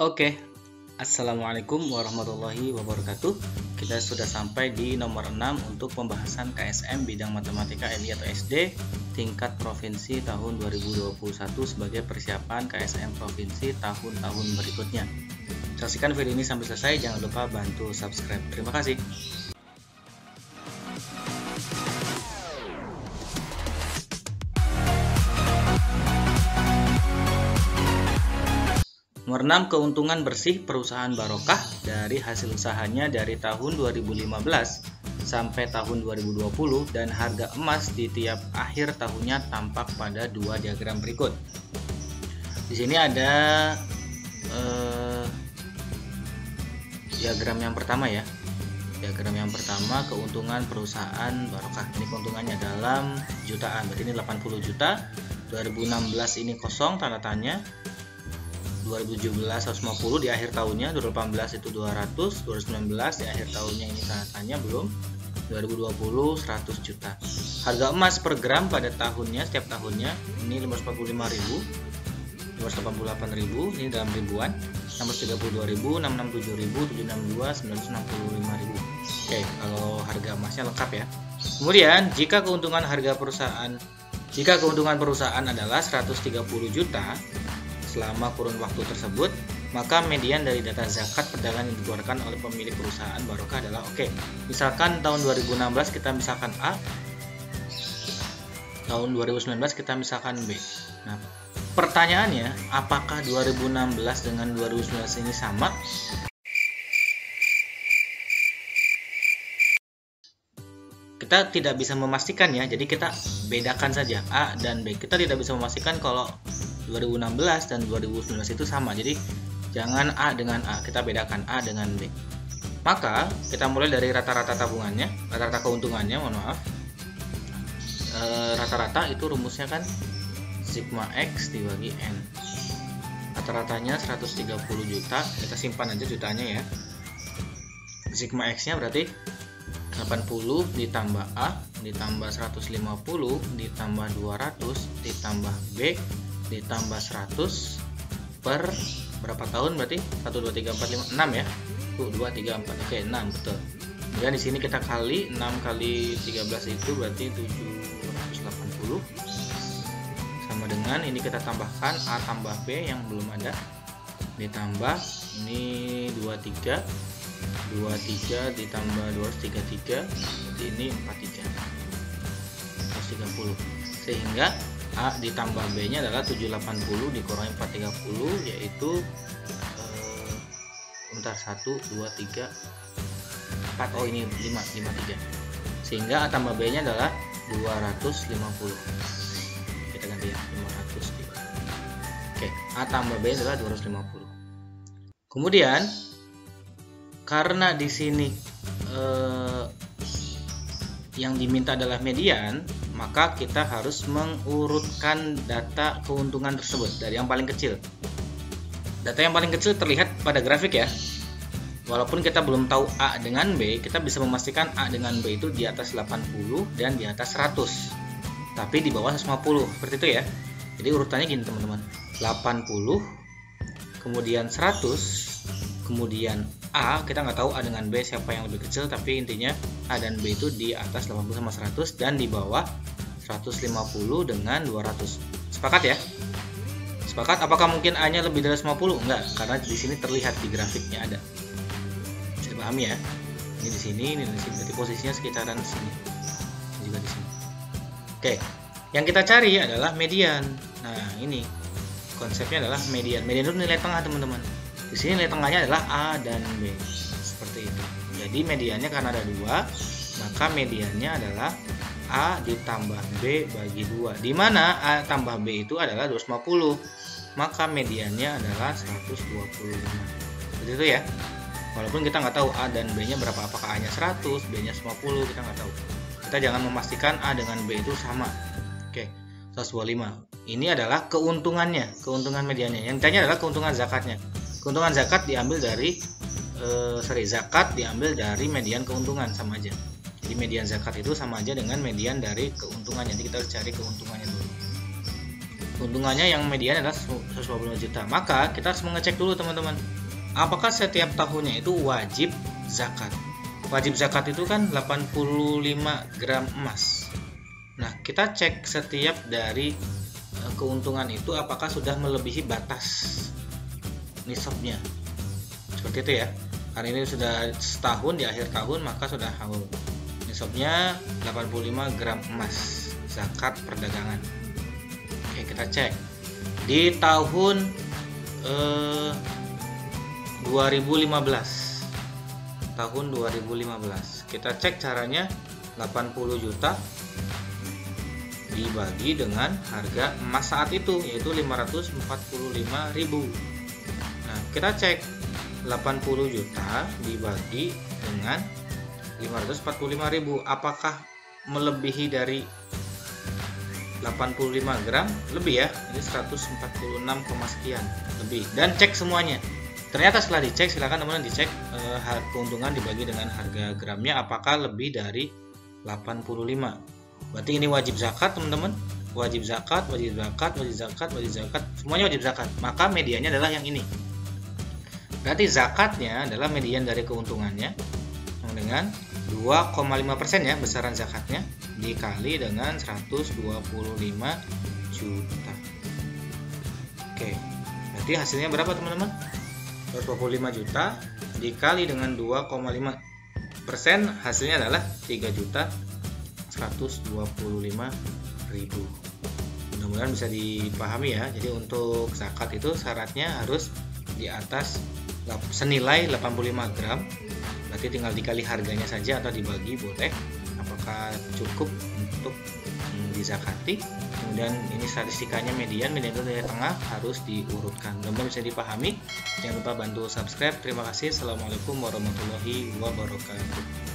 Oke, Assalamualaikum warahmatullahi wabarakatuh. Kita sudah sampai di nomor 6 untuk pembahasan KSM bidang Matematika LI atau SD tingkat provinsi tahun 2021 sebagai persiapan KSM provinsi tahun-tahun berikutnya. Saksikan video ini sampai selesai, jangan lupa bantu subscribe. Terima kasih. Nomor 6, keuntungan bersih perusahaan Barokah dari hasil usahanya dari tahun 2015 sampai tahun 2020 dan harga emas di tiap akhir tahunnya tampak pada dua diagram berikut. Di sini ada diagram yang pertama ya. Diagram yang pertama keuntungan perusahaan Barokah. Ini keuntungannya dalam jutaan. Berarti ini 80 juta. 2016 ini kosong tanda tanya. 2017 150 di akhir tahunnya, 2018 itu 200, 2019 di akhir tahunnya ini tanda tanya belum, 2020 100 juta. Harga emas per gram pada tahunnya setiap tahunnya ini 545.000, 588.000, ini dalam ribuan, 632.000, 667.000, 762, 965.000. Oke, kalau harga emasnya lengkap ya. Kemudian jika keuntungan perusahaan adalah 130 juta selama kurun waktu tersebut, maka median dari data zakat perdagangan yang dikeluarkan oleh pemilik perusahaan Barokah adalah misalkan tahun 2016 kita misalkan A, tahun 2019 kita misalkan B. Nah, pertanyaannya, apakah 2016 dengan 2019 ini sama? Kita tidak bisa memastikan ya, jadi kita bedakan saja A dan B. Kita tidak bisa memastikan kalau 2016 dan 2019 itu sama, jadi jangan A dengan A, kita bedakan A dengan B. Maka kita mulai dari rata-rata tabungannya, rata-rata keuntungannya, mohon maaf. Rata-rata itu rumusnya kan sigma X dibagi N. Rata-ratanya 130 juta, kita simpan aja jutanya ya. Sigma X nya berarti 80 ditambah A ditambah 150 ditambah 200 ditambah B ditambah 100 per berapa tahun, berarti 1 2 3 4 5 6 ya. 1 2 3 4. Oke, 6 betul. Kemudian di sini kita kali 6 kali 13 itu berarti 780 sama dengan ini kita tambahkan A tambah B yang belum ada ditambah ini 23 ditambah 233 berarti ini 43 130 sehingga A ditambah B nya adalah 780 dikurangi 430 yaitu 1, 2, 3, 4, oh ini 53 sehingga A tambah B nya adalah 250. Kita ganti ya 500. Oke, A tambah B adalah 250. Kemudian karena di sini yang diminta adalah median, maka kita harus mengurutkan data keuntungan tersebut dari yang paling kecil. Data yang paling kecil terlihat pada grafik ya. Walaupun kita belum tahu A dengan B, kita bisa memastikan A dengan B itu di atas 80 dan di atas 100. Tapi di bawah 150, seperti itu ya. Jadi urutannya gini teman-teman. 80, kemudian 100, kemudian A, kita nggak tahu A dengan B siapa yang lebih kecil, tapi intinya A dan B itu di atas 80 sama 100 dan di bawah 150 dengan 200. Sepakat ya? Sepakat? Apakah mungkin A-nya lebih dari 150? Enggak, karena di sini terlihat di grafiknya ada. Bisa dipahami ya? Ini di sini, ini di sini. Berarti posisinya sekitaran sini. Ini juga di sini. Oke, yang kita cari adalah median. Nah, ini konsepnya adalah median. Median itu nilai tengah, teman-teman. Di sini nilai tengahnya adalah A dan B, seperti itu. Jadi mediannya karena ada 2, maka mediannya adalah A ditambah B bagi 2, di mana A tambah B itu adalah 250, maka mediannya adalah 125. Seperti itu ya. Walaupun kita nggak tahu A dan B nya berapa, apakah A nya 100, B nya 50, kita nggak tahu. Kita jangan memastikan A dengan B itu sama. Oke, 125. Ini adalah keuntungannya, keuntungan mediannya. Yang ditanya adalah keuntungan zakatnya. Keuntungan zakat diambil dari zakat diambil dari median keuntungan, sama aja. Jadi median zakat itu sama aja dengan median dari keuntungan. Jadi kita harus cari keuntungannya dulu. keuntungannya yang median adalah 125 juta. Maka kita harus mengecek dulu teman-teman, apakah setiap tahunnya itu wajib zakat. Wajib zakat itu kan 85 gram emas. Nah, kita cek setiap dari keuntungan itu apakah sudah melebihi batas nisabnya. Seperti itu ya. Karena ini sudah setahun, di akhir tahun, maka sudah haul. Nisabnya 85 gram emas zakat perdagangan. Oke, kita cek di tahun 2015. Tahun 2015 kita cek caranya. 80 juta dibagi dengan harga emas saat itu, yaitu 545.000. Nah, kita cek 80 juta dibagi dengan 545.000, apakah melebihi dari 85 gram? Lebih ya, ini 146, sekian lebih. Dan cek semuanya. Ternyata setelah dicek, silakan teman-teman dicek keuntungan dibagi dengan harga gramnya apakah lebih dari 85. Berarti ini wajib zakat teman-teman. Wajib zakat, wajib zakat, wajib zakat, wajib zakat, semuanya wajib zakat. Maka mediannya adalah yang ini. Berarti zakatnya adalah median dari keuntungannya dengan 2,5% ya besaran zakatnya dikali dengan 125 juta. Oke, berarti hasilnya berapa teman-teman? 125 juta dikali dengan 2,5%, hasilnya adalah 3.125.000. Mudah-mudahan bisa dipahami ya. Jadi untuk zakat itu syaratnya harus di atas senilai 85 gram. Berarti tinggal dikali harganya saja atau dibagi boleh. Apakah cukup untuk dizakati? Kemudian ini statistikanya median itu dari tengah harus diurutkan. Mudah-mudahan bisa dipahami. Jangan lupa bantu subscribe. Terima kasih. Assalamualaikum warahmatullahi wabarakatuh.